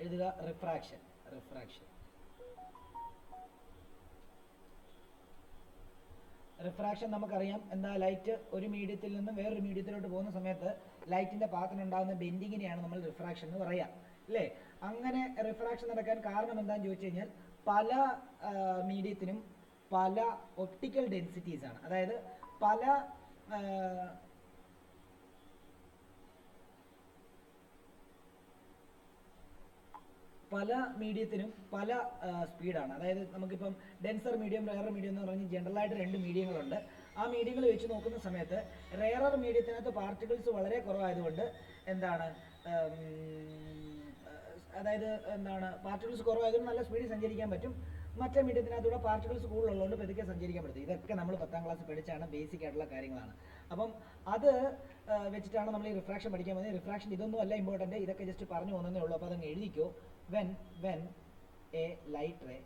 എഴുതുക refraction. Refraction refraction നമുക്കറിയാം എന്താ, ലൈറ്റ് ഒരു മീഡിയത്തിൽ നിന്നും വേറൊരു മീഡിയത്തിലോട്ട് പോകുന്ന സമയത്ത് ലൈറ്റിന്റെ പാത്തിനുണ്ടാകുന്ന ബെൻഡിങ്ങിനെയാണ് നമ്മൾ റിഫ്രാക്ഷൻ എന്ന് പറയാം അല്ലേ. അങ്ങനെ റിഫ്രാക്ഷൻ നടക്കാൻ കാരണം എന്താണെന്ന് ചോദിച്ചു കഴിഞ്ഞാൽ പല മീഡിയത്തിനും പല ഒപ്റ്റിക്കൽ ഡെൻസിറ്റീസ് ആണ്. അതായത് പല മീഡിയത്തിനും പല സ്പീഡാണ്. അതായത് നമുക്കിപ്പം ഡെൻസർ മീഡിയം റെയർ മീഡിയം എന്ന് പറഞ്ഞ് ജനറലായിട്ട് 2 മീഡിയങ്ങളുണ്ട്. ആ മീഡിയങ്ങൾ വെച്ച് നോക്കുന്ന സമയത്ത് റെയറർ മീഡിയത്തിനകത്ത് പാർട്ടിക്കിൾസ് വളരെ കുറവായതുകൊണ്ട് എന്താണ്, അതായത് എന്താണ്, പാർട്ടിക്കിൾസ് കുറവായതുകൊണ്ട് നല്ല സ്പീഡിൽ സഞ്ചരിക്കാൻ പറ്റും. മറ്റേ മീഡിയത്തിനകത്തൂടെ പാർട്ടിക്കിൾസ് കൂടുതലുള്ളതുകൊണ്ട് പതുക്കെ സഞ്ചരിക്കാൻ പറ്റും. ഇതൊക്കെ നമ്മൾ 10ാം ക്ലാസ് പഠിച്ചാണ്, ബേസിക് ആയിട്ടുള്ള കാര്യങ്ങളാണ്. അപ്പം അത് വെച്ചിട്ടാണ് നമ്മൾ ഈ റിഫ്രാക്ഷൻ പഠിക്കാൻ പോകുന്നത്. റിഫ്രാക്ഷൻ ഇതൊന്നും അല്ല ഇമ്പോർട്ടൻറ്റ്, ഇതൊക്കെ ജസ്റ്റ് പറഞ്ഞു പോകുന്നതേ ഉള്ളൂ. അപ്പോൾ അതങ്ങ് എഴുതിക്കോ. when a light ray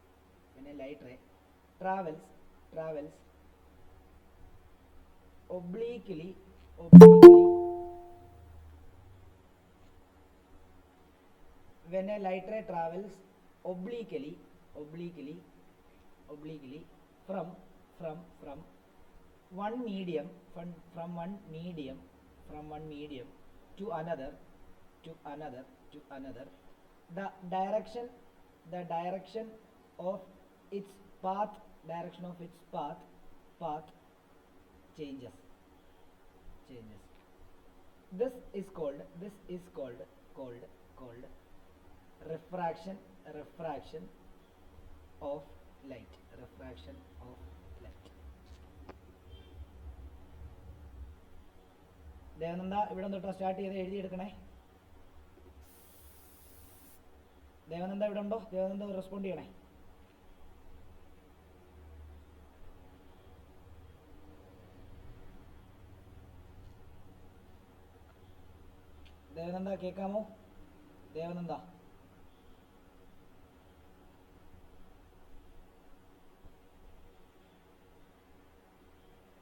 travels obliquely when a light ray travels obliquely from one medium to another, the direction of its path changes. This is called refraction of light. Devananda ഇവിടെ തൊട്ട് start ചെയ്ത് എഴുതിയെടുക്കണേ. ദേവനന്ദ ഇവിടെ ഉണ്ടോ? ദേവനന്ദ റെസ്പോണ്ട് ചെയ്യണേ. ദേവനന്ദ കേൾക്കാമോ? ദേവനന്ദ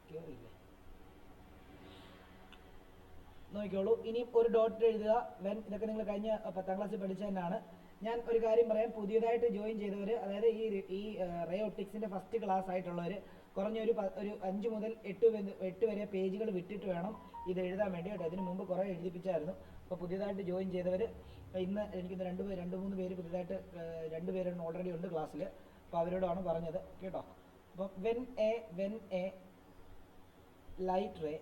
കേറില്ലേ? നോക്കിക്കോളൂ. ഇനി ഒരു ഡോട്ട് എഴുതുക. വെൻ, ഇതൊക്കെ നിങ്ങൾ കഴിഞ്ഞ 10ാം ക്ലാസ്സിൽ പഠിച്ച തന്നെയാണ്. ഞാൻ ഒരു കാര്യം പറയാം, പുതിയതായിട്ട് ജോയിൻ ചെയ്തവർ, അതായത് ഈ റേ ഒപ്റ്റിക്സിന്റെ ഫസ്റ്റ് ക്ലാസ് ആയിട്ടുള്ളവർ കുറഞ്ഞൊരു 5 മുതൽ 8 വരെ പേജുകൾ വിട്ടിട്ട് വേണം ഇത് എഴുതാൻ വേണ്ടി കേട്ടോ. ഇതിന് മുമ്പ് കുറേ എഴുതിപ്പിച്ചായിരുന്നു. അപ്പോൾ പുതിയതായിട്ട് ജോയിൻ ചെയ്തവർ ഇന്ന് എനിക്കിന്ന് 2-3 പേര് പുതിയതായിട്ട് 2 പേരാണ് ഓൾറെഡി ഉണ്ട് ക്ലാസ്സിൽ. അപ്പോൾ അവരോടാണ് പറഞ്ഞത് കേട്ടോ. അപ്പം when a light ray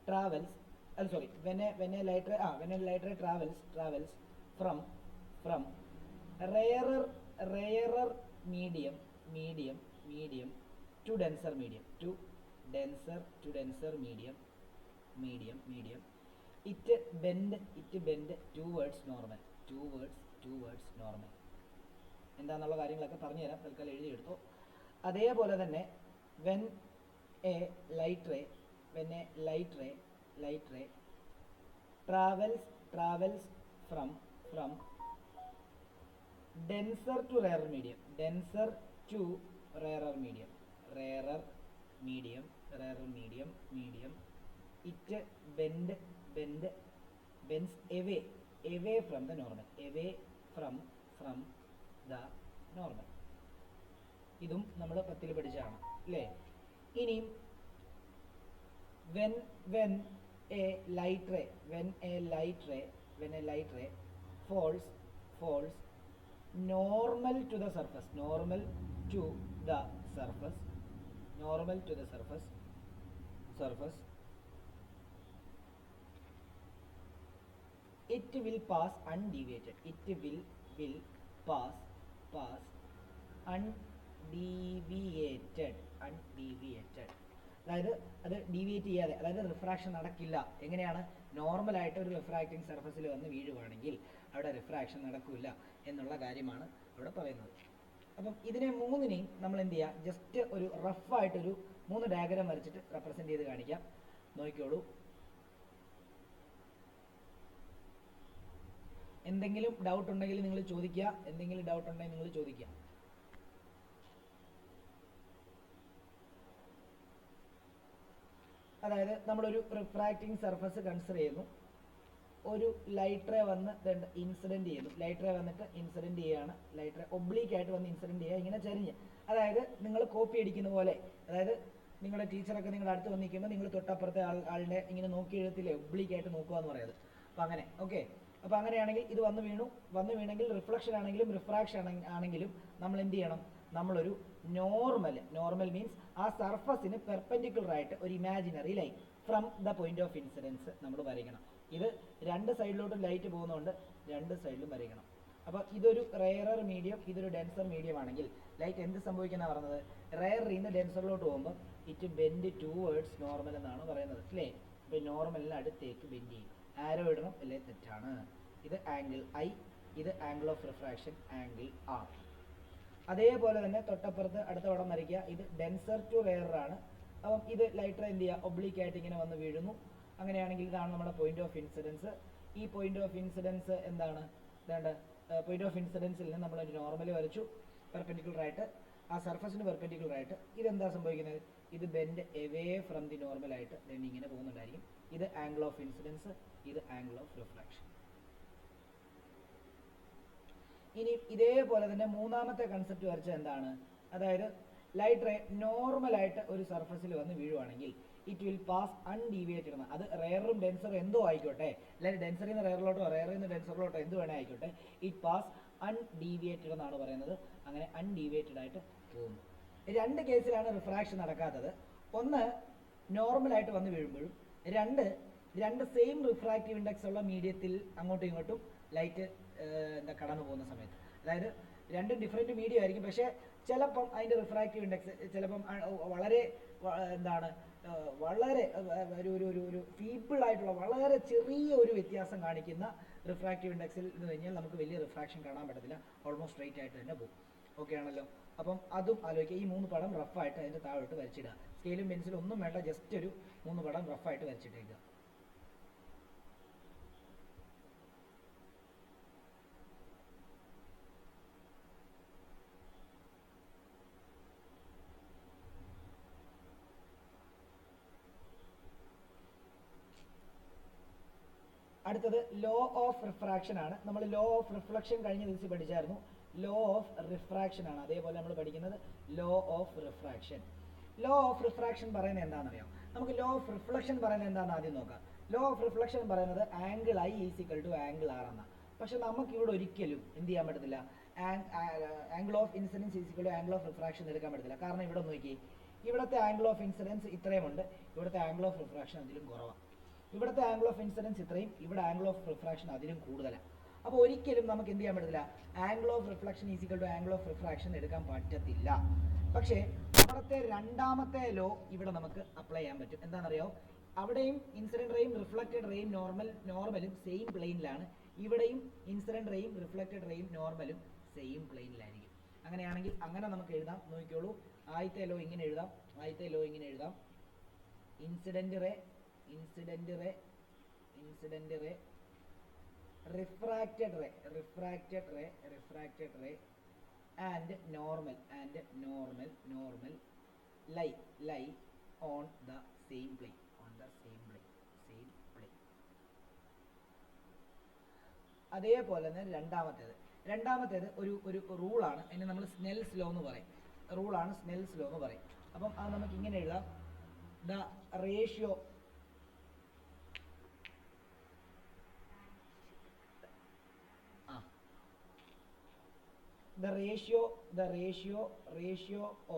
travels when a light ray travels from rarer medium to denser medium it bend towards normal. എന്താണെന്നുള്ള കാര്യങ്ങളൊക്കെ പറഞ്ഞുതരാം, തൽക്കാലം എഴുതിയെടുത്തു. അതേപോലെ തന്നെ when a light ray travels from denser to rarer medium it bends away from the normal, ഇതും നമ്മൾ 10ൽ പഠിച്ചതാണ് അല്ലേ. ഇനിയും when a light ray falls normal to the surface it will pass undeviated. അതായത് അത് ഡീവിയേറ്റ് ചെയ്യാതെ, അതായത് റിഫ്രാക്ഷൻ നടക്കില്ല. എങ്ങനെയാണ്? നോർമലായിട്ട് ഒരു റിഫ്രാക്റ്റിംഗ് സർഫസിൽ വന്ന് വീഴുവാണെങ്കിൽ അവിടെ റിഫ്രാക്ഷൻ നടക്കില്ല എന്നുള്ള കാര്യമാണ് അവിടെ പറയുന്നത്. അപ്പം ഇതിനെ മൂന്നിനെയും നമ്മൾ എന്ത് ചെയ്യുക, ജസ്റ്റ് ഒരു റഫായിട്ടൊരു 3 ഡയഗ്രാം വരച്ചിട്ട് റെപ്രസെൻറ്റ് ചെയ്ത് കാണിക്കാം. നോക്കിക്കോളൂ. എന്തെങ്കിലും ഡൗട്ട് ഉണ്ടെങ്കിൽ നിങ്ങൾ ചോദിക്കുക. അതായത് നമ്മളൊരു റിഫ്രാക്റ്റിംഗ് സർഫസ് കൺസിഡർ ചെയ്യുന്നു. ഒരു ലൈറ്റ് റേ വന്ന് ഇൻസിഡന്റ് ചെയ്തു. ലൈറ്റ് റേ വന്നിട്ട് ഇൻസിഡന്റ് ചെയ്യുകയാണ്. ലൈറ്റ് റേ ഒബ്ലീക്ക് ആയിട്ട് വന്ന് ഇൻസിഡന്റ് ചെയ്യുക, ഇങ്ങനെ ചരിഞ്ഞ്. അതായത് നിങ്ങൾ കോപ്പി അടിക്കുന്ന പോലെ, അതായത് നിങ്ങളുടെ ടീച്ചറൊക്കെ നിങ്ങളുടെ അടുത്ത് വന്നിരിക്കുമ്പോൾ നിങ്ങൾ തൊട്ടപ്പുറത്തെ ആളുടെ ഇങ്ങനെ നോക്കി എഴുത്തില്ലേ, ഒബ്ലീക്ക് ആയിട്ട് നോക്കുക എന്ന് പറയുന്നത്. അപ്പം അങ്ങനെ ഓക്കെ. അപ്പോൾ അങ്ങനെയാണെങ്കിൽ ഇത് വന്ന് വീണെങ്കിൽ റിഫ്ലക്ഷൻ ആണെങ്കിലും റിഫ്രാക്ഷൻ ആണെങ്കിലും നമ്മൾ എന്ത് ചെയ്യണം? നമ്മളൊരു നോർമൽ മീൻസ് ആ സർഫസിന് പെർപെൻഡിക്കുലർ ആയിട്ട് ഒരു imaginary line from the point of incidence നമ്മൾ വരയ്ക്കണം. ഇത് രണ്ട് സൈഡിലോട്ടും ലൈറ്റ് പോകുന്നതുകൊണ്ട് രണ്ട് സൈഡിലും വരയ്ക്കണം. അപ്പോൾ ഇതൊരു റെയറർ മീഡിയം, ഇതൊരു ഡെൻസർ മീഡിയം ആണെങ്കിൽ ലൈറ്റ് എന്ത് സംഭവിക്കുന്ന പറഞ്ഞത്? റെയറിൽ നിന്ന് ഡെൻസറിലോട്ട് പോകുമ്പോൾ ഇറ്റ് ബെൻഡ് ടുവേർഡ്സ് നോർമൽ എന്നാണ് പറയുന്നത് അല്ലേ? അപ്പോൾ നോർമലിന് അടുത്തേക്ക് ബെൻഡ് ചെയ്യും. ആരോ ഇടണം അല്ലേ? തെറ്റാണ്. ഇത് ആംഗിൾ ഐ, ഇത് angle of refraction angle R. അതേപോലെ തന്നെ തൊട്ടപ്പുറത്ത് അടുത്ത പടം വരയ്ക്കുക. ഇത് ഡെൻസർ ടു റെയർ ആണ്. അപ്പം ഇത് ലൈറ്റ് റേ എന്ത് ചെയ്യുക? ഒബ്ലീക്ക് ആയിട്ട് ഇങ്ങനെ വന്ന് വീഴുന്നു. അങ്ങനെയാണെങ്കിൽ ഇതാണ് നമ്മുടെ പോയിന്റ് ഓഫ് ഇൻസിഡൻസ്. ഈ പോയിന്റ് ഓഫ് ഇൻസിഡൻസ് എന്താണ്? ഇതാണ്ട് പോയിന്റ് ഓഫ് ഇൻസിഡൻസിൽ നിന്ന് നമ്മൾ നോർമലി വരച്ചു, പെർപെൻഡിക്കുലർ ആയിട്ട്, ആ സർഫസിന് പെർപെൻഡിക്കുലർ ആയിട്ട്. ഇതെന്താ സംഭവിക്കുന്നത്? ഇത് bend away from the normal ആയിട്ട് ഇങ്ങനെ പോകുന്നുണ്ടായിരിക്കും. ഇത് ആംഗിൾ ഓഫ് ഇൻസിഡൻസ്, ഇത് ആംഗിൾ ഓഫ് റിഫ്രാക്ഷൻ. ഇനി ഇതേപോലെ തന്നെ മൂന്നാമത്തെ കൺസെപ്റ്റ് വരച്ചത് എന്താണ്? അതായത് ലൈറ്റ് റേ നോർമലായിട്ട് ഒരു സർഫസിൽ വന്ന് വീഴുവാണെങ്കിൽ ഇറ്റ് വിൽ പാസ് അൺഡീവിയേറ്റഡ് എന്ന്. അത് റെയറും ഡെൻസറും എന്തോ ആയിക്കോട്ടെ, അല്ലെങ്കിൽ ഡെൻസറിൽ നിന്ന് റെയറിലോട്ടോ റെയറിൽ നിന്ന് ഡെൻസറിലോട്ടോ എന്ത് വേണേ ആയിക്കോട്ടെ, ഇറ്റ് പാസ് അൺഡീവിയേറ്റഡ് എന്നാണ് പറയുന്നത്. അങ്ങനെ അൺഡീവിയേറ്റഡ് ആയിട്ട് പോകുന്നു. രണ്ട് കേസിലാണ് റിഫ്രാക്ഷൻ നടക്കാത്തത്. ഒന്ന് നോർമലായിട്ട് വന്ന് വീഴുമ്പോഴും, രണ്ട് സെയിം റിഫ്രാക്റ്റീവ് ഇൻഡെക്സ് ഉള്ള മീഡിയത്തിൽ അങ്ങോട്ടും ഇങ്ങോട്ടും ലൈറ്റ് കടന്നു പോകുന്ന സമയത്ത്. അതായത് രണ്ടും ഡിഫറെൻറ്റ് മീഡിയം ആയിരിക്കും, പക്ഷേ ചിലപ്പം അതിൻ്റെ റിഫ്രാക്റ്റീവ് ഇൻഡെക്സ് ചിലപ്പം വളരെ വളരെ ഒരു ഫീബിൾ ആയിട്ടുള്ള വളരെ ചെറിയ ഒരു വ്യത്യാസം കാണിക്കുന്ന റിഫ്രാക്റ്റീവ് ഇൻഡെക്സിൽ എന്ന് കഴിഞ്ഞാൽ നമുക്ക് വലിയ റിഫ്രാക്ഷൻ കാണാൻ പറ്റത്തില്ല, ഓൾമോസ്റ്റ് സ്ട്രൈറ്റ് ആയിട്ട് തന്നെ പോകും. ഓക്കെ ആണല്ലോ? അപ്പം അതും ആലോചിക്കുക. ഈ 3 പടം റഫായിട്ട് അതിൻ്റെ താഴോട്ട് വരച്ചിടുക. സ്കെയിലും പെൻസിലും ഒന്നും വേണ്ട, ജസ്റ്റ് ഒരു 3 പടം റഫായിട്ട് വരച്ചിട്ടേക്കുക. അടുത്തത് ലോ ഓഫ് റിഫ്രാക്ഷൻ ആണ്. നമ്മൾ ലോ ഓഫ് റിഫ്ലക്ഷൻ കഴിഞ്ഞ ദിവസം പഠിച്ചായിരുന്നു. ലോ ഓഫ് റിഫ്രാക്ഷൻ ആണ്. അതേപോലെ നമ്മൾ പഠിക്കുന്നത് law of refraction. Law of refraction പറയുന്നത് എന്താണെന്നറിയാം? നമുക്ക് ലോ ഓഫ് റിഫ്ലക്ഷൻ പറയുന്നത് എന്താണെന്ന് ആദ്യം നോക്കാം. ലോ ഓഫ് റിഫ്ലക്ഷൻ പറയുന്നത് angle I is equal to angle R എന്നാണ്. പക്ഷെ നമുക്കിവിടെ ഒരിക്കലും എന്ത് ചെയ്യാൻ പറ്റത്തില്ല? Angle of incidence is equal to angle of refraction എടുക്കാൻ പറ്റത്തില്ല. കാരണം ഇവിടെ നോക്കി, ഇവിടുത്തെ ആംഗിൾ ഓഫ് ഇൻസിഡൻസ് ഇത്രയുമുണ്ട്, ഇവിടുത്തെ ആംഗിൾ ഓഫ് റിഫ്രാക്ഷൻ അതിലും കുറവാണ്. ഇവിടുത്തെ ആംഗിൾ ഓഫ് ഇൻസിഡൻസ് ഇത്രയും, ഇവിടെ ആംഗിൾ ഓഫ് റിഫ്രാക്ഷൻ അതിലും കൂടുതലാണ്. അപ്പോൾ ഒരിക്കലും നമുക്ക് എന്ത് ചെയ്യാൻ പറ്റത്തില്ല? Angle of reflection is equal to angle of refraction എടുക്കാൻ പറ്റത്തില്ല. പക്ഷേ അവിടുത്തെ രണ്ടാമത്തെ ലോ ഇവിടെ നമുക്ക് അപ്ലൈ ചെയ്യാൻ പറ്റും. എന്താണെന്നറിയോ? അവിടെയും ഇൻസിഡന്റ് റേയും റിഫ്ലക്റ്റഡ് റേയും നോർമലും സെയിം പ്ലെയിനിലാണ്. ഇവിടെയും ഇൻസിഡന്റ് റേയും റിഫ്ലക്റ്റഡ് റേയും നോർമലും സെയിം പ്ലെയിനിലായിരിക്കും. അങ്ങനെയാണെങ്കിൽ അങ്ങനെ നമുക്ക് എഴുതാം. നോക്കിക്കോളൂ, ആദ്യത്തെ ലോ ഇങ്ങനെ എഴുതാം. Incident ray refracted ray and normal lie on the same plane. അതേപോലെ തന്നെ രണ്ടാമത്തേത് ഒരു റൂളാണ്. അതിന് നമ്മൾ സ്നെൽസ് ലോ എന്ന് പറയും. അപ്പം അത് നമുക്ക് ഇങ്ങനെ എഴുതാം. ദ റേഷ്യോ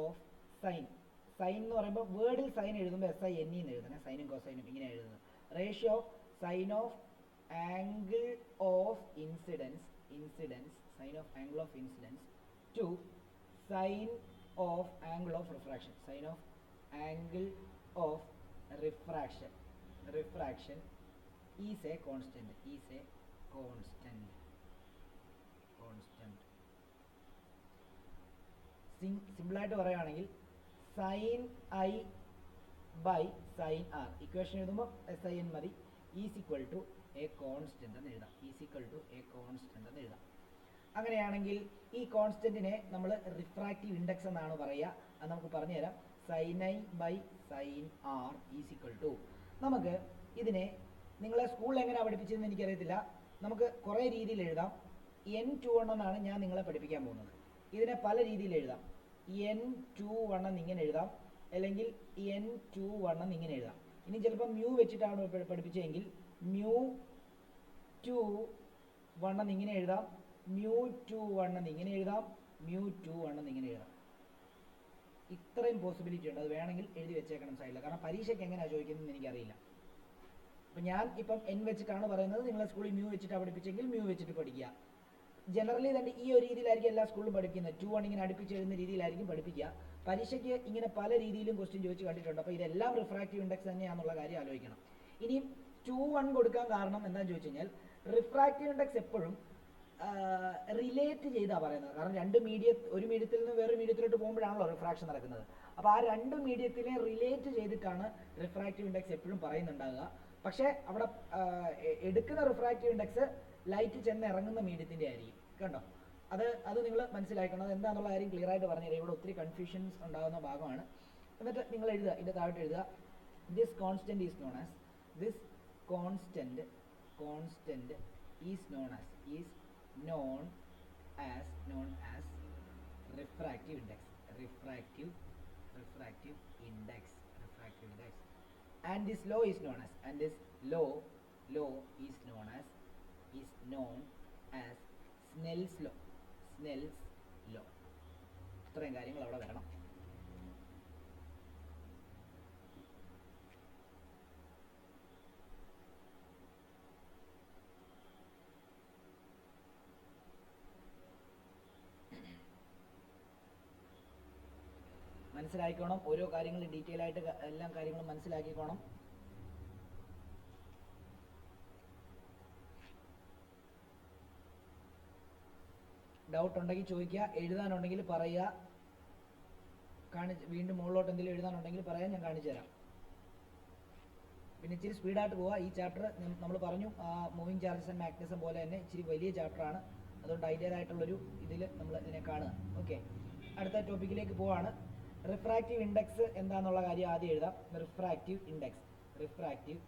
ഓഫ് സൈൻ എന്ന് പറയുമ്പോൾ വേർഡിൽ സൈൻ എഴുതുമ്പോൾ SINE എന്ന് എഴുതണം. സൈനും കോസൈനും ഇങ്ങനെ എഴുതുന്നത്. Ratio of sine of angle of incidence to sine of angle of refraction. Refraction is a constant. സിമ്പിളായിട്ട് പറയുകയാണെങ്കിൽ sine I by sine R, equation എഴുതുമ്പോൾ SIN മതി, is equal to a constant എന്ന് എഴുതാം. അങ്ങനെയാണെങ്കിൽ ഈ കോൺസ്റ്റന്റിനെ നമ്മൾ റിഫ്രാക്റ്റീവ് ഇൻഡെക്സ് എന്നാണ് പറയുക. അത് നമുക്ക് പറഞ്ഞുതരാം. Sine I by sine R is equal to, നമുക്ക് ഇതിനെ നിങ്ങളെ സ്കൂളിൽ എങ്ങനെയാണ് പഠിപ്പിച്ചതെന്ന് എനിക്കറിയത്തില്ല. നമുക്ക് കുറേ രീതിയിൽ എഴുതാം. N21 എന്നാണ് ഞാൻ നിങ്ങളെ പഠിപ്പിക്കാൻ പോകുന്നത്. ഇതിനെ പല രീതിയിൽ എഴുതാം. N21 എന്നിങ്ങനെ എഴുതാം, അല്ലെങ്കിൽ N21 എന്നിങ്ങനെ എഴുതാം. ഇനി ചിലപ്പോൾ മ്യൂ വെച്ചിട്ടാണ് പഠിപ്പിച്ചതെങ്കിൽ μ21 എന്നിങ്ങനെ എഴുതാം, μ21 എന്നിങ്ങനെ എഴുതാം, μ21 എന്നിങ്ങനെ എഴുതാം. ഇത്രയും പോസിബിലിറ്റി ഉണ്ട്. അത് വേണമെങ്കിൽ എഴുതി വെച്ചേക്കണം സൈഡിൽ. കാരണം പരീക്ഷയ്ക്ക് എങ്ങനെയാണ് ചോദിക്കുന്നതെന്ന് എനിക്കറിയില്ല. അപ്പം ഞാൻ ഇപ്പം N വെച്ചിട്ടാണ് പറയുന്നത്. നിങ്ങളെ സ്കൂളിൽ മ്യൂ വെച്ചിട്ടാണ് പഠിപ്പിച്ചെങ്കിൽ മ്യൂ വെച്ചിട്ട് പഠിക്കുക. ജനറലി തന്നെ ഈ ഒരു രീതിയിലായിരിക്കും എല്ലാ സ്കൂളിലും പഠിക്കുന്നത്. 2-1 ഇങ്ങനെ അടുപ്പിച്ച് എഴുതുന്ന രീതിയിലായിരിക്കും പഠിപ്പിക്കുക. പരീക്ഷയ്ക്ക് ഇങ്ങനെ പല രീതിയിലും ക്വസ്റ്റ്യൻ ചോദിച്ച് കണ്ടിട്ടുണ്ട്. അപ്പോൾ ഇതെല്ലാം റിഫ്രാക്റ്റീവ് ഇൻഡെക്സ് തന്നെയാണെന്നുള്ള കാര്യം ആലോചിക്കണം. ഇനി 2-1 കൊടുക്കാൻ കാരണം എന്താണെന്ന് ചോദിച്ചു കഴിഞ്ഞാൽ, റിഫ്രാക്റ്റീവ് ഇൻഡെക്സ് എപ്പോഴും റിലേറ്റ് ചെയ്താണ് പറയുന്നത്. കാരണം ഒരു മീഡിയത്തിൽ നിന്ന് വേറൊരു മീഡിയത്തിലോട്ട് പോകുമ്പോഴാണല്ലോ റിഫ്രാക്ഷൻ നടക്കുന്നത്. അപ്പോൾ ആ രണ്ട് മീഡിയത്തിനെ റിലേറ്റ് ചെയ്തിട്ടാണ് റിഫ്രാക്റ്റീവ് ഇൻഡെക്സ് എപ്പോഴും പറയുന്നുണ്ടാകുക. പക്ഷേ അവിടെ എടുക്കുന്ന റിഫ്രാക്റ്റീവ് ഇൻഡെക്സ് ലൈറ്റ് ചെന്ന് ഇറങ്ങുന്ന മീഡിയത്തിൻ്റെ ആയിരിക്കും. കണ്ടോ? അത് നിങ്ങൾ മനസ്സിലാക്കണം. അത് എന്താണെന്നുള്ള കാര്യം ക്ലിയർ ആയിട്ട് പറഞ്ഞുതരാം. ഇവിടെ ഒത്തിരി കൺഫ്യൂഷൻസ് ഉണ്ടാകുന്ന ഭാഗമാണ്. എന്നിട്ട് നിങ്ങൾ എഴുതുക, ഇതിൻ്റെ താഴോട്ട് എഴുതുക, this constant is known as refractive index, and this law is known as Snell's law. ഇത്രയും കാര്യങ്ങൾ അവിടെ വരണം. മനസ്സിലാക്കിക്കോണം. ഓരോ കാര്യങ്ങളും ഡീറ്റെയിൽ ആയിട്ട് എല്ലാ കാര്യങ്ങളും മനസ്സിലാക്കിക്കോണം. ഡൗട്ട് ഉണ്ടെങ്കിൽ ചോദിക്കുക, എഴുതാനുണ്ടെങ്കിൽ പറയുക, വീണ്ടും മുകളിലോട്ട് എന്തെങ്കിലും എഴുതാനുണ്ടെങ്കിൽ പറയാൻ ഞാൻ കാണിച്ചു തരാം. പിന്നെ ഇച്ചിരി സ്പീഡായിട്ട് പോവുക. ഈ ചാപ്റ്റർ നമ്മൾ പറഞ്ഞു മൂവിങ് ചാർജസ് ആൻഡ് മാഗ്നറ്റിസം പോലെ തന്നെ ഇച്ചിരി വലിയ ചാപ്റ്ററാണ്. അതുകൊണ്ട് അതിൻ്റേതായിട്ടുള്ളൊരു ഇതിൽ നമ്മൾ ഇതിനെ കാണുക. ഓക്കെ, അടുത്ത ടോപ്പിക്കിലേക്ക് പോവാണ്. റിഫ്രാക്റ്റീവ് ഇൻഡെക്സ് എന്താണെന്നുള്ള കാര്യം ആദ്യം എഴുതാം. റിഫ്രാക്റ്റീവ്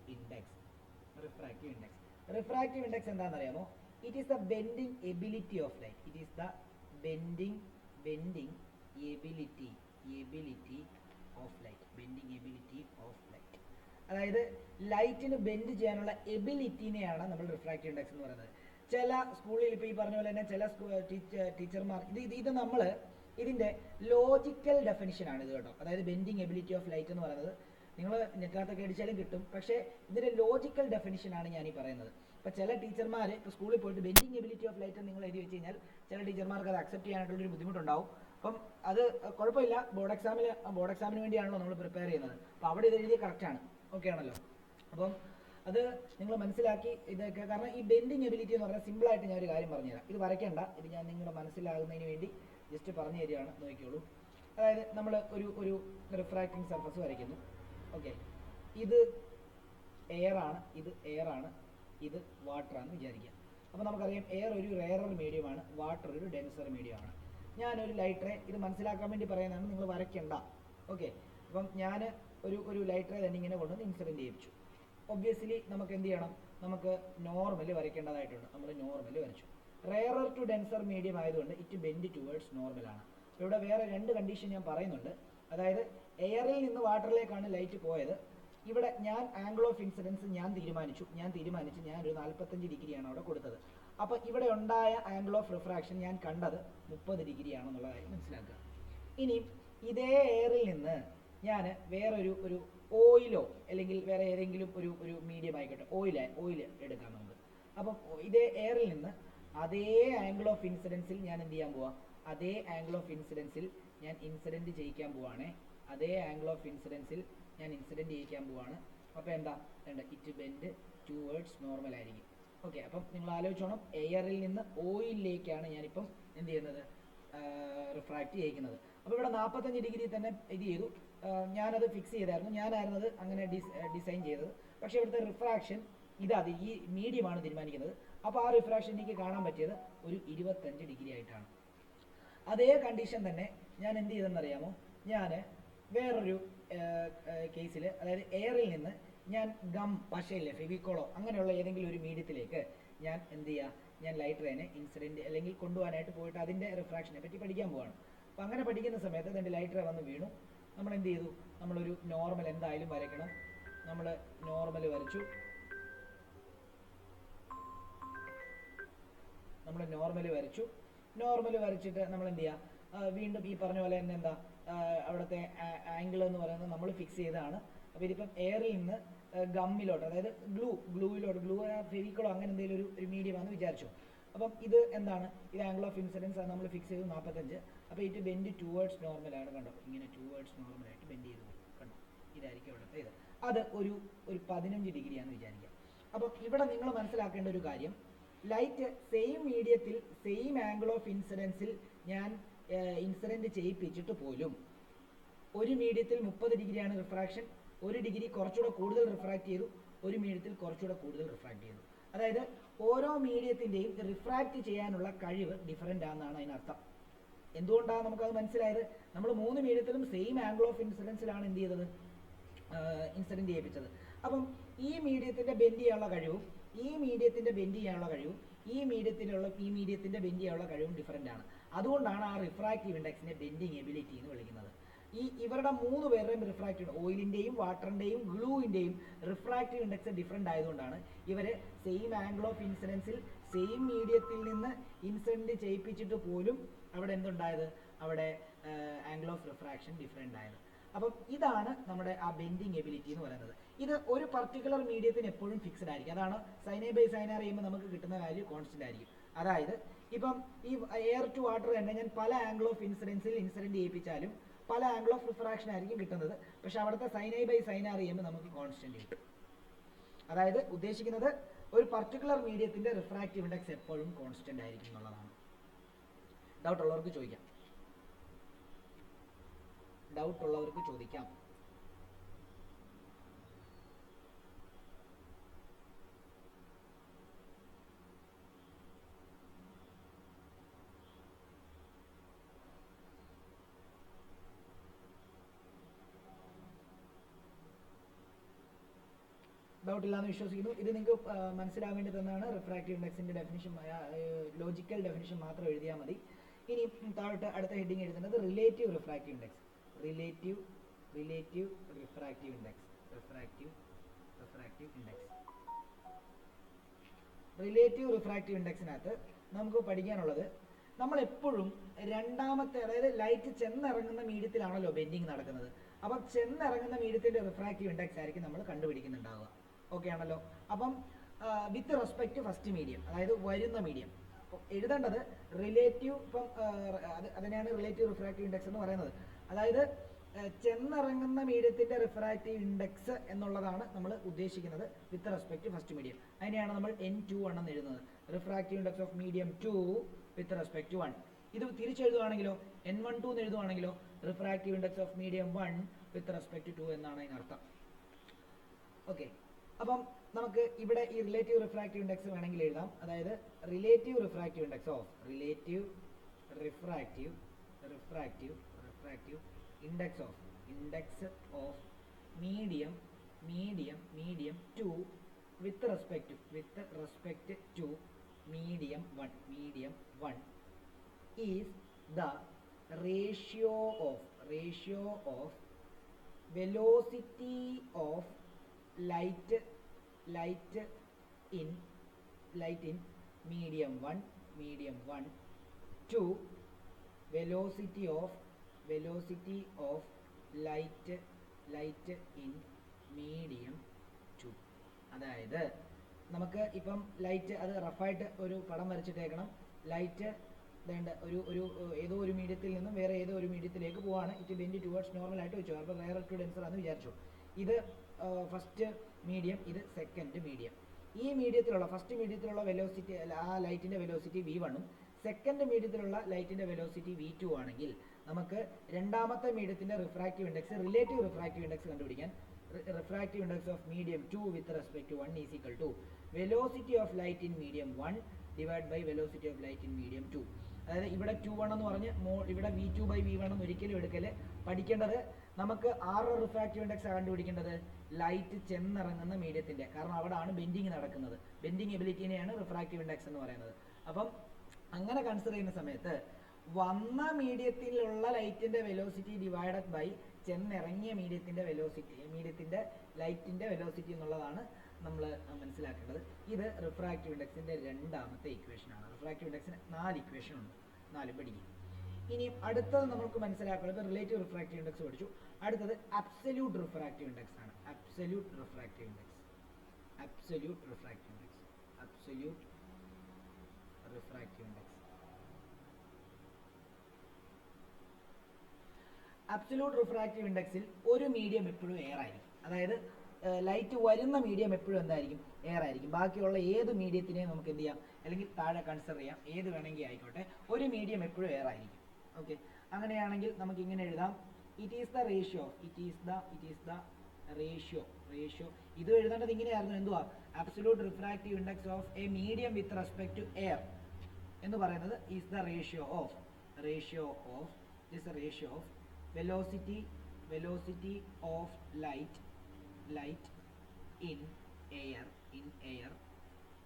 ഇൻഡെക്സ് എന്താണെന്ന് അറിയാമോ? It is the bending ability of light. Bending ability of light. അതായത് ലൈറ്റിന് ബെൻഡ് ചെയ്യാനുള്ള എബിലിറ്റിനെയാണ് നമ്മൾ റിഫ്രാക്റ്റീവ് ഇൻഡെക്സ് എന്ന് പറയുന്നത്. ചില സ്കൂളിൽ ഇപ്പോൾ ഈ പറഞ്ഞ പോലെ തന്നെ ചില ടീച്ചർമാർ ഇത് നമ്മൾ ഇതിൻ്റെ ലോജിക്കൽ ഡെഫിനിഷനാണ് ഇത് കേട്ടോ. അതായത് ബെൻഡിങ് എബിലിറ്റി ഓഫ് ലൈറ്റ് എന്ന് പറയുന്നത് നിങ്ങൾ നെറ്റിനകത്തൊക്കെ അടിച്ചാലും കിട്ടും. പക്ഷേ ഇതിൻ്റെ ലോജിക്കൽ ഡെഫിനിഷനാണ് ഞാൻ ഈ പറയുന്നത്. ഇപ്പോൾ ചില ടീച്ചർമാർ ഇപ്പോൾ സ്കൂളിൽ പോയിട്ട് ബെൻഡിങ് എബിലിറ്റി ഓഫ് ലൈറ്റ് നിങ്ങൾ എഴുതി വെച്ച് കഴിഞ്ഞാൽ ചില ടീച്ചർമാർക്ക് അത് അക്സെപ്റ്റ് ചെയ്യാനായിട്ടുള്ളൊരു ബുദ്ധിമുട്ടുണ്ടാവും. അപ്പം അത് കുഴപ്പമില്ല. ബോർഡ് എക്സാമിന് വേണ്ടിയാണല്ലോ നമ്മൾ പ്രിപ്പയർ ചെയ്യുന്നത്. അപ്പോൾ അവിടെ ഇത് എഴുതിയ കറക്റ്റാണ്. ഓക്കെ ആണല്ലോ? അപ്പം അത് നിങ്ങൾ മനസ്സിലാക്കി ഇതൊക്കെ. കാരണം ഈ ബെൻഡിങ് എബിലിറ്റി എന്ന് പറഞ്ഞാൽ സിമ്പിളായിട്ട് ഞാൻ ഒരു കാര്യം പറഞ്ഞുതരാം. ഇത് വരയ്ക്കേണ്ട, ഇത് ഞാൻ നിങ്ങളുടെ മനസ്സിലാകുന്നതിന് വേണ്ടി ജസ്റ്റ് പറഞ്ഞു തരികയാണ്. നോക്കിയോളൂ. അതായത് നമ്മൾ ഒരു റിഫ്രാക്റ്റിംഗ് സർഫസ് വരയ്ക്കുന്നു. ഓക്കെ, ഇത് എയറാണ്, ഇത് വാട്ടറാണെന്ന് വിചാരിക്കുക. അപ്പോൾ നമുക്കറിയാം എയർ ഒരു റെയറർ മീഡിയമാണ്, വാട്ടർ ഒരു ഡെൻസർ മീഡിയമാണ്. ഞാനൊരു ലൈറ്റ് റേ, ഇത് മനസ്സിലാക്കാൻ വേണ്ടി പറയുന്നതാണ്, നിങ്ങൾ വരയ്ക്കണ്ട. ഓക്കെ, അപ്പം ഞാൻ ഒരു ലൈറ്റ് റേ തന്നെ ഇങ്ങനെ കൊണ്ടുവന്ന് ഇൻസിഡൻറ്റ് ചെയ്യിപ്പിച്ചു. ഒബ്വിയസ്ലി നമുക്ക് എന്ത് ചെയ്യണം? നമുക്ക് നോർമൽ വരയ്ക്കേണ്ടതായിട്ടുണ്ട്. നമ്മൾ നോർമൽ വരച്ചു. റെയറർ ടു ഡെൻസർ മീഡിയം ആയതുകൊണ്ട് ഇറ്റ് ബെൻഡ് ടുവേർഡ്സ് നോർമലാണ്. അപ്പോൾ ഇവിടെ വേറെ രണ്ട് കണ്ടീഷൻ ഞാൻ പറയുന്നുണ്ട്. അതായത് എയറിൽ നിന്ന് വാട്ടറിലേക്കാണ് ലൈറ്റ് പോയത്. ഇവിടെ ഞാൻ ആംഗിൾ ഓഫ് ഇൻസിഡൻസ് ഞാൻ തീരുമാനിച്ച് ഞാനൊരു 45 ഡിഗ്രിയാണ് അവിടെ കൊടുത്തത്. അപ്പോൾ ഇവിടെ ഉണ്ടായ ആംഗിൾ ഓഫ് റിഫ്രാക്ഷൻ ഞാൻ കണ്ടത് 30 ഡിഗ്രിയാണെന്നുള്ള കാര്യം മനസ്സിലാക്കുക. ഇനി ഇതേ എയറിൽ നിന്ന് ഞാൻ വേറൊരു ഓയിലോ അല്ലെങ്കിൽ വേറെ ഏതെങ്കിലും ഒരു മീഡിയം ആയിക്കോട്ടെ, ഓയിൽ എടുക്കാം നമുക്ക്. അപ്പം ഇതേ എയറിൽ നിന്ന് അതേ ആംഗിൾ ഓഫ് ഇൻസിഡൻസിൽ ഞാൻ എന്ത് ചെയ്യാൻ പോവാം? അതേ ആംഗിൾ ഓഫ് ഇൻസിഡൻസിൽ ഞാൻ ഇൻസിഡൻറ്റ് ചെയ്യിക്കാൻ പോവാണ്. അപ്പോൾ എന്താ ഇറ്റ് ബെൻഡ് ടുവേർഡ്സ് നോർമൽ ആയിരിക്കും. ഓക്കെ, അപ്പം നിങ്ങൾ ആലോചിച്ചോണം, എയറിൽ നിന്ന് ഓയിലിലേക്കാണ് ഞാനിപ്പം എന്ത് ചെയ്യുന്നത്? റിഫ്രാക്റ്റ് ചെയ്യിക്കുന്നത്. അപ്പോൾ ഇവിടെ 45 ഡിഗ്രി തന്നെ ഇത് ചെയ്തു. ഞാനത് ഫിക്സ് ചെയ്തായിരുന്നു, ഞാനായിരുന്നത് അങ്ങനെ ഡിസൈൻ ചെയ്തത്. പക്ഷേ ഇവിടുത്തെ റിഫ്രാക്ഷൻ ഈ മീഡിയമാണ് തീരുമാനിക്കുന്നത്. അപ്പോൾ ആ റിഫ്രാക്ഷൻ എനിക്ക് കാണാൻ പറ്റിയത് ഒരു 25 ഡിഗ്രി ആയിട്ടാണ്. അതേ കണ്ടീഷൻ തന്നെ ഞാൻ എന്ത് ചെയ്തെന്നറിയാമോ? ഞാൻ വേറൊരു കേസിൽ, അതായത് എയറിൽ നിന്ന് ഞാൻ ഗം പശയില്ലേ ഫെവിക്കോളോ അങ്ങനെയുള്ള ഏതെങ്കിലും ഒരു മീഡിയത്തിലേക്ക് ഞാൻ എന്ത് ചെയ്യുക, ഞാൻ ലൈറ്റ് റേനെ ഇൻസിഡൻറ്റ് അല്ലെങ്കിൽ കൊണ്ടുപോകാനായിട്ട് പോയിട്ട് അതിൻ്റെ റിഫ്രാക്ഷനെ പറ്റി പഠിക്കാൻ പോവാണ്. അപ്പോൾ അങ്ങനെ പഠിക്കുന്ന സമയത്ത് അതിൻ്റെ ലൈറ്റ് റേ വന്ന് വീണു. നമ്മൾ എന്ത് ചെയ്തു, നമ്മളൊരു നോർമൽ എന്തായാലും വരയ്ക്കണം. നമ്മൾ നോർമൽ വരച്ചു. നോർമൽ വരച്ചിട്ട് നമ്മൾ എന്ത് ചെയ്യുക, വീണ്ടും ഈ പറഞ്ഞ പോലെ തന്നെ എന്താ അവിടുത്തെ ആംഗിൾ എന്ന് പറയുന്നത് നമ്മൾ ഫിക്സ് ചെയ്തതാണ്. അപ്പോൾ ഇതിപ്പം എയറിൽ നിന്ന് ഗമ്മിലോട്ട്, അതായത് ഗ്ലൂയിലോട്ട്, ഗ്ലൂ ഫെവിക്കോളോ അങ്ങനെ എന്തെങ്കിലും ഒരു മീഡിയമാണെന്ന് വിചാരിച്ചു. അപ്പം ഇത് എന്താണ്, ഇത് ആംഗിൾ ഓഫ് ഇൻസിഡൻസ് നമ്മൾ ഫിക്സ് ചെയ്തു 45. അപ്പോൾ ഇത് ബെൻഡ് ടുവേർഡ്സ് നോർമലാണ്. കണ്ടോ, ഇങ്ങനെ ടുവേർഡ്സ് നോർമലായിട്ട് ബെൻഡ് ചെയ്ത് പോകും. കണ്ടോ, ഇതായിരിക്കും അവിടുത്തെ ഇത്. അത് ഒരു 15 ഡിഗ്രിയാണെന്ന് വിചാരിക്കാം. അപ്പം ഇവിടെ നിങ്ങൾ മനസ്സിലാക്കേണ്ട ഒരു കാര്യം, ലൈറ്റ് സെയിം മീഡിയത്തിൽ സെയിം ആംഗിൾ ഓഫ് ഇൻസിഡൻസിൽ ഞാൻ ഇൻസിഡൻറ്റ് ചെയ്യിപ്പിച്ചിട്ട് പോലും ഒരു മീഡിയത്തിൽ 30 ഡിഗ്രിയാണ് റിഫ്രാക്ഷൻ, ഒരു ഡിഗ്രി കുറച്ചുകൂടെ കൂടുതൽ റിഫ്രാക്ട് ചെയ്തു, ഒരു മീഡിയത്തിൽ കുറച്ചുകൂടെ കൂടുതൽ റിഫ്രാക്ട് ചെയ്തു. അതായത് ഓരോ മീഡിയത്തിൻ്റെയും റിഫ്രാക്ട് ചെയ്യാനുള്ള കഴിവ് ഡിഫറൻ്റ് ആണെന്നാണ് അതിനർത്ഥം. എന്തുകൊണ്ടാണ് നമുക്കത് മനസ്സിലായത്? നമ്മൾ 3 മീഡിയത്തിലും സെയിം ആംഗിൾ ഓഫ് ഇൻസിഡൻസിലാണ് എന്ത് ചെയ്തത്, ഇൻസിഡൻറ്റ് ചെയ്യിപ്പിച്ചത്. അപ്പം ഈ മീഡിയത്തിൻ്റെ ബെൻഡ് ചെയ്യാനുള്ള കഴിവും ഈ മീഡിയത്തിൻ്റെ ബെൻഡ് ചെയ്യാനുള്ള കഴിവും ഈ മീഡിയത്തിൻ്റെ ബെൻഡ് ചെയ്യാനുള്ള കഴിവും ഡിഫറൻ്റ് ആണ്. അതുകൊണ്ടാണ് ആ റിഫ്രാക്റ്റീവ് ഇൻഡെക്സിനെ ബെൻഡിങ് എബിലിറ്റി എന്ന് വിളിക്കുന്നത്. ഇവരുടെ 3 പേരുടെയും റിഫ്രാക്റ്റീവ്, ഓയിലിൻ്റെയും വാട്ടറിൻ്റെയും ഗ്ലൂവിൻ്റെയും റിഫ്രാക്റ്റീവ് ഇൻഡെക്സ് ഡിഫറൻ്റ് ആയതുകൊണ്ടാണ് ഇവർ സെയിം ആംഗിൾ ഓഫ് ഇൻസിഡൻസിൽ സെയിം മീഡിയത്തിൽ നിന്ന് ഇൻസിഡൻറ്റ് ചെയ്യിപ്പിച്ചിട്ട് പോലും അവിടെ എന്തുണ്ടായത്, അവിടെ ആംഗിൾ ഓഫ് റിഫ്രാക്ഷൻ ഡിഫറൻ്റ് ആയത്. അപ്പം ഇതാണ് നമ്മുടെ ആ ബെൻഡിങ് എബിലിറ്റി എന്ന് പറയുന്നത്. ഇത് ഒരു പർട്ടിക്കുലർ മീഡിയത്തിന് എപ്പോഴും ഫിക്സ്ഡ് ആയിരിക്കും. അതാണ് സൈനേ ബൈ സൈനാർ ചെയ്യുമ്പോൾ നമുക്ക് കിട്ടുന്ന വാല്യൂ കോൺസ്റ്റന്റ് ആയിരിക്കും. അതായത് ഇപ്പം ഈ എയർ ടു വാട്ടർ തന്നെ ഞാൻ പല ആംഗിൾ ഓഫ് ഇൻസിഡൻസിൽ ഇൻസിഡൻറ്റ് ചെയ്യിപ്പിച്ചാലും പല ആംഗിൾ ഓഫ് റിഫ്രാക്ഷൻ ആയിരിക്കും കിട്ടുന്നത്. പക്ഷെ അവിടുത്തെ സൈനേ ബൈ സൈനാർ ചെയ്യുമ്പോൾ നമുക്ക് കോൺസ്റ്റന്റ് കിട്ടും. അതായത് ഉദ്ദേശിക്കുന്നത് ഒരു പർട്ടിക്കുലർ മീഡിയത്തിന്റെ റിഫ്രാക്റ്റീവ് ഇൻഡെക്സ് എപ്പോഴും കോൺസ്റ്റന്റ് ആയിരിക്കും എന്നുള്ളതാണ്. ഡൗട്ട് ഉള്ളവർക്ക് ചോദിക്കാം. ഡൗട്ട് ഇല്ലാന്ന് വിശ്വസിക്കുന്നു. ഇത് നിങ്ങൾക്ക് മനസ്സിലാൻ വേണ്ടി തന്നെയാണ് റിഫ്രാക്റ്റീവ് ഇൻഡെക്സിന്റെ ഡെഫിനിഷൻ, ലോജിക്കൽ ഡെഫിനിഷൻ മാത്രം എഴുതിയാൽ മതി. ഇനി താഴോട്ട് അടുത്ത ഹെഡിങ് എഴുതുന്നത് relative refractive index. Relative refractive index. Relative refractive ഇൻഡെക്സിനകത്ത് നമുക്ക് പഠിക്കാനുള്ളത്, നമ്മൾ എപ്പോഴും രണ്ടാമത്തെ, അതായത് ലൈറ്റ് ചെന്നിറങ്ങുന്ന മീഡിയത്തിലാണല്ലോ ബെൻഡിങ് നടക്കുന്നത്. അപ്പം ചെന്നിറങ്ങുന്ന മീഡിയത്തിന്റെ റിഫ്രാക്റ്റീവ് ഇൻഡെക്സ് ആയിരിക്കും നമ്മൾ കണ്ടുപിടിക്കുന്നുണ്ടാവുക. ഓക്കെ ആണല്ലോ. അപ്പം വിത്ത് റെസ്പെക്ട് ഫസ്റ്റ് മീഡിയം, അതായത് വരുന്ന മീഡിയം എഴുതേണ്ടത് റിലേറ്റീവ്. ഇപ്പം അതിനെയാണ് റിലേറ്റീവ് റിഫ്രാക്റ്റീവ് ഇൻഡെക്സ് എന്ന് പറയുന്നത്. അതായത് ചെന്നിറങ്ങുന്ന മീഡിയത്തിന്റെ റിഫ്രാക്റ്റീവ് ഇൻഡെക്സ് എന്നുള്ളതാണ് നമ്മൾ ഉദ്ദേശിക്കുന്നത് വിത്ത് റെസ്പെക്ട് ഫസ്റ്റ് മീഡിയം. അതിനെയാണ് നമ്മൾ N21 എന്ന് എഴുതുന്നത്. Refractive index of medium 2 with respect 1. ഇത് തിരിച്ചെഴുതുവാണെങ്കിലോ N12 എന്ന് എഴുതുവാണെങ്കിലോ refractive index of medium 1 with respect 2 എന്നാണ് അതിനർത്ഥം. ഓക്കെ, അപ്പം നമുക്ക് ഇവിടെ ഈ റിലേറ്റീവ് റിഫ്രാക്റ്റീവ് ഇൻഡെക്സ് വേണമെങ്കിൽ എഴുതാം. അതായത് relative refractive index of index of medium 2 with respect to medium 1 is the ratio of velocity of light in medium 1 to velocity of light in medium 2. അതായത് നമുക്ക് ഇപ്പം ലൈറ്റ്, അത് റഫായിട്ട് ഒരു പടം വരച്ചിട്ടേക്കണം. ലൈറ്റ് ഒരു ഏതോ ഒരു മീഡിയത്തിൽ നിന്നും വേറെ ഏതോ ഒരു മീഡിയത്തിലേക്ക് പോവാണ്. ഇറ്റ് ബെൻഡ് ടുവേർഡ്സ് നോർമൽ ആയിട്ട് വെച്ചു. അപ്പോൾ റയർ ടു ഡെൻസർ ആണെന്ന് വിചാരിച്ചു. ഇത് ഫസ്റ്റ് മീഡിയം, ഇത് സെക്കൻഡ് മീഡിയം. ഈ മീഡിയത്തിലുള്ള ഫസ്റ്റ് മീഡിയത്തിലുള്ള വെലോസിറ്റി, ആ ലൈറ്റിന്റെ വെലോസിറ്റി v1ഉം സെക്കൻഡ് മീഡിയത്തിലുള്ള ലൈറ്റിന്റെ വെലോസിറ്റി v2 ആണെങ്കിൽ നമുക്ക് രണ്ടാമത്തെ മീഡിയത്തിന്റെ refractive index, relative refractive index കണ്ടുപിടിക്കാൻ refractive index of medium 2 with respect to 1 is equal to velocity of light in medium 1 divide by velocity of light in medium 2. അതായത് ഇവിടെ 2 എന്ന് പറഞ്ഞ് ഇവിടെ v2 ബൈ v1 ഒരിക്കലും എടുക്കല്. പഠിക്കേണ്ടത് നമുക്ക് ആറ് റിഫ്രാക്റ്റീവ് ഇൻഡെക്സ് കണ്ടുപിടിക്കേണ്ടത് ലൈറ്റ് ചെന്നിറങ്ങുന്ന മീഡിയത്തിന്റെ, കാരണം അവിടെയാണ് ബെൻഡിങ് നടക്കുന്നത്. ബെൻഡിങ് എബിലിറ്റിനെയാണ് റിഫ്രാക്റ്റീവ് ഇൻഡെക്സ് എന്ന് പറയുന്നത്. അപ്പം അങ്ങനെ കൺസിഡർ ചെയ്യുന്ന സമയത്ത് വന്ന മീഡിയത്തിലുള്ള ലൈറ്റിന്റെ വെലോസിറ്റി ഡിവൈഡഡ് ബൈ ചെന്നിറങ്ങിയ മീഡിയത്തിന്റെ വെലോസിറ്റി, മീഡിയത്തിന്റെ ലൈറ്റിന്റെ വെലോസിറ്റി എന്നുള്ളതാണ് നമ്മൾ മനസ്സിലാക്കേണ്ടത്. ഇത് റിഫ്രാക്റ്റീവ് ഇൻഡെക്സിന്റെ രണ്ടാമത്തെ ഇക്വേഷൻ ആണ്. റിഫ്രാക്റ്റീവ് ഇൻഡെക്സിന് 4 ഇക്വേഷൻ ഉണ്ട്, 4 പഠിക്കും. ഇനി അടുത്തത് നമുക്ക് മനസ്സിലാക്കുന്നത് റിലേറ്റീവ് റിഫ്രാക്റ്റീവ് ഇൻഡെക്സ് പഠിച്ചു. അടുത്തത് അബ്സല്യൂട്ട് റിഫ്രാക്റ്റീവ് ഇൻഡെക്സ് ആണ്. Absolute refractive index, absolute refractive index, absolute refractive index. Absolute refractive ഇൻഡെക്സിൽ ഒരു മീഡിയം എപ്പോഴും എയർ ആയിരിക്കും. അതായത് ലൈറ്റ് വരുന്ന മീഡിയം എപ്പോഴും എന്തായിരിക്കും? എയർ ആയിരിക്കും. ബാക്കിയുള്ള ഏത് മീഡിയത്തിനെയും നമുക്ക് എന്ത് ചെയ്യാം, അല്ലെങ്കിൽ താഴെ കൺസിഡർ ചെയ്യാം, ഏത് വേണമെങ്കിൽ ആയിക്കോട്ടെ, ഒരു മീഡിയം എപ്പോഴും എയർ ആയിരിക്കും. ഓക്കെ, അങ്ങനെയാണെങ്കിൽ നമുക്ക് ഇങ്ങനെ എഴുതാം, it is the ratio, it is the ratio. ഇത് എഴുതേണ്ടത് ഇങ്ങനെയായിരുന്നു, എന്തുവാ? Absolute refractive index of a medium with respect to air എന്ന് പറയുന്നത് is the ratio of velocity of light in air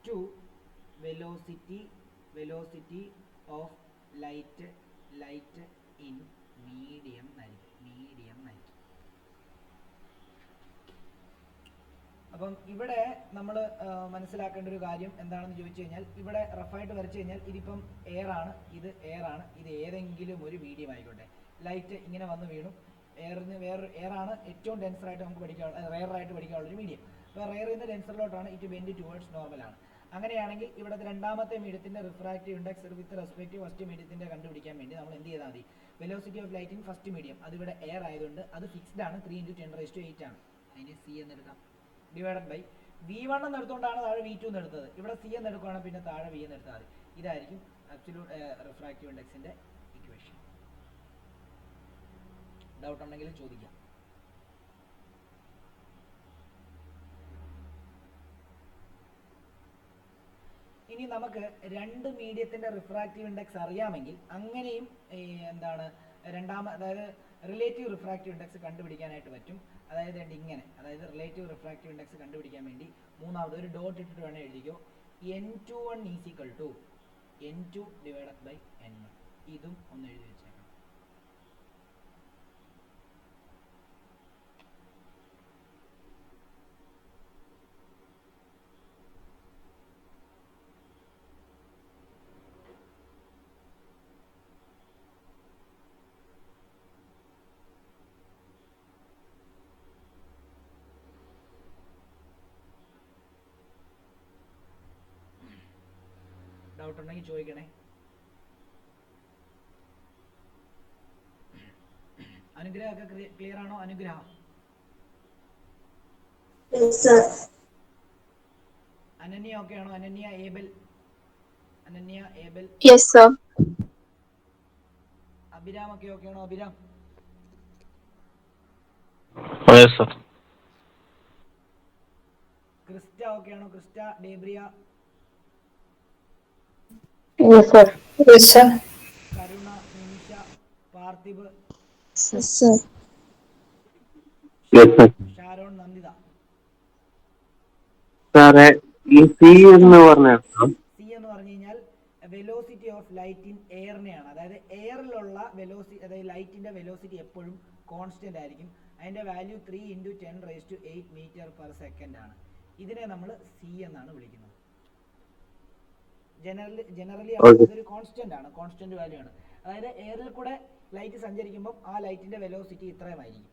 to velocity of light in medium light. അപ്പം ഇവിടെ നമ്മൾ മനസ്സിലാക്കേണ്ട ഒരു കാര്യം എന്താണെന്ന് ചോദിച്ചു കഴിഞ്ഞാൽ, ഇവിടെ റഫായിട്ട് വരച്ചു കഴിഞ്ഞാൽ ഇതിപ്പം എയർ ആണ്, ഇത് ഏതെങ്കിലും ഒരു മീഡിയം ആയിക്കോട്ടെ. ലൈറ്റ് ഇങ്ങനെ വന്ന് വീണു, എയറിന് എയർ ആണ് ഏറ്റവും ഡെൻസറായിട്ട് നമുക്ക് റെയറായിട്ട് പഠിക്കാനുള്ളൊരു മീഡിയം. അപ്പോൾ റെയറിൽ നിന്ന് ഡെൻസറിലോട്ടാണ് ഇറ്റ് ബെൻഡ് ടുവേർഡ്സ് നോർമലാണ്. അങ്ങനെയാണെങ്കിൽ ഇവിടെ രണ്ടാമത്തെ മീഡിയത്തിന്റെ refractive index with respect first മീഡിയത്തിന്റെ കണ്ടുപിടിക്കാൻ വേണ്ടി നമ്മൾ എന്ത് ചെയ്താൽ മതി? Velocity of light in first medium, അതിവിടെ എയർ ആയതുകൊണ്ട് അത് ഫിക്സ്ഡ് ആണ്, 3 × 10⁸ ആണ്. അതിന് സി എന്ന് എടുക്കാം, ഡിവൈഡഡ് ബൈ V1 എന്ന് എടുത്തുകൊണ്ടാണ് താഴെ V2 എന്ന് എടുത്തത്. ഇവിടെ സി എന്ന് എടുക്കുകയാണെങ്കിൽ പിന്നെ താഴെ V എന്ന് എടുത്താൽ മതി. ഇതായിരിക്കും അബ്സല്യൂട്ട് റിഫ്രാക്റ്റീവ് ഇൻഡെക്സിന്റെ ഇക്വേഷൻ. ഡൗട്ട് ഉണ്ടെങ്കിൽ ചോദിക്കാം. ഇനി നമുക്ക് രണ്ട് മീഡിയത്തിന്റെ റിഫ്രാക്റ്റീവ് ഇൻഡെക്സ് അറിയാമെങ്കിൽ അങ്ങനെയും അതായത് റിലേറ്റീവ് റിഫ്രാക്റ്റീവ് ഇൻഡെക്സ് കണ്ടുപിടിക്കാനായിട്ട് പറ്റും. അതായത് ഇങ്ങനെ, അതായത് റിലേറ്റീവ് റിഫ്രാക്റ്റീവ് ഇൻഡെക്സ് കണ്ടുപിടിക്കാൻ വേണ്ടി മൂന്നാമത് ഒരു ഡോട്ട് ഇട്ടിട്ട് വേണേൽ എഴുതിക്കോ, N21 = N2 / N1. ഇതും ഒന്ന് എഴുതി വെച്ചേക്കാം. ഡൗട്ട് ഉണ്ടെങ്കിൽ ചോദിക്കണേ. അനുഗ്രഹ ഒക്കെ ക്ലിയർ ആണോ? അനുഗ്രഹ, അനന്യ ഒക്കെ ആണോ? അനന്യ ഏബൽ, അഭിരാം ഒക്കെ ഓക്കെ ആണോ? അഭിരാം, ക്രിസ്റ്റ ഓക്കെ ആണോ? ക്രിസ്റ്റ, ഡേബ്രിയ, കരുണ, നിമിഷ, പാർത്ഥിബ്, ഷാരോൺ, നന്ദിത. സി എന്ന് പറഞ്ഞു കഴിഞ്ഞാൽ വെലോസിറ്റി ഓഫ് ലൈറ്റ് ഇൻ എയറിനെയാണ്. അതായത് എയറിലുള്ള വെലോസിറ്റി, അതായത് ലൈറ്റിന്റെ വെലോസിറ്റി എപ്പോഴും കോൺസ്റ്റന്റ് ആയിരിക്കും. അതിന്റെ വാല്യൂ 3 × 10⁸ m/s ആണ്. ഇതിനെ നമ്മൾ സി എന്നാണ് വിളിക്കുന്നത്. ജനറലി അതൊരു കോൺസ്റ്റന്റ് ആണ്, കോൺസ്റ്റന്റ് വാല്യൂ ആണ്. അതായത് എയറിൽ കൂടെ ലൈറ്റ് സഞ്ചരിക്കുമ്പോൾ ആ ലൈറ്റിന്റെ വെലോസിറ്റി ഇത്രയുമായിരിക്കും.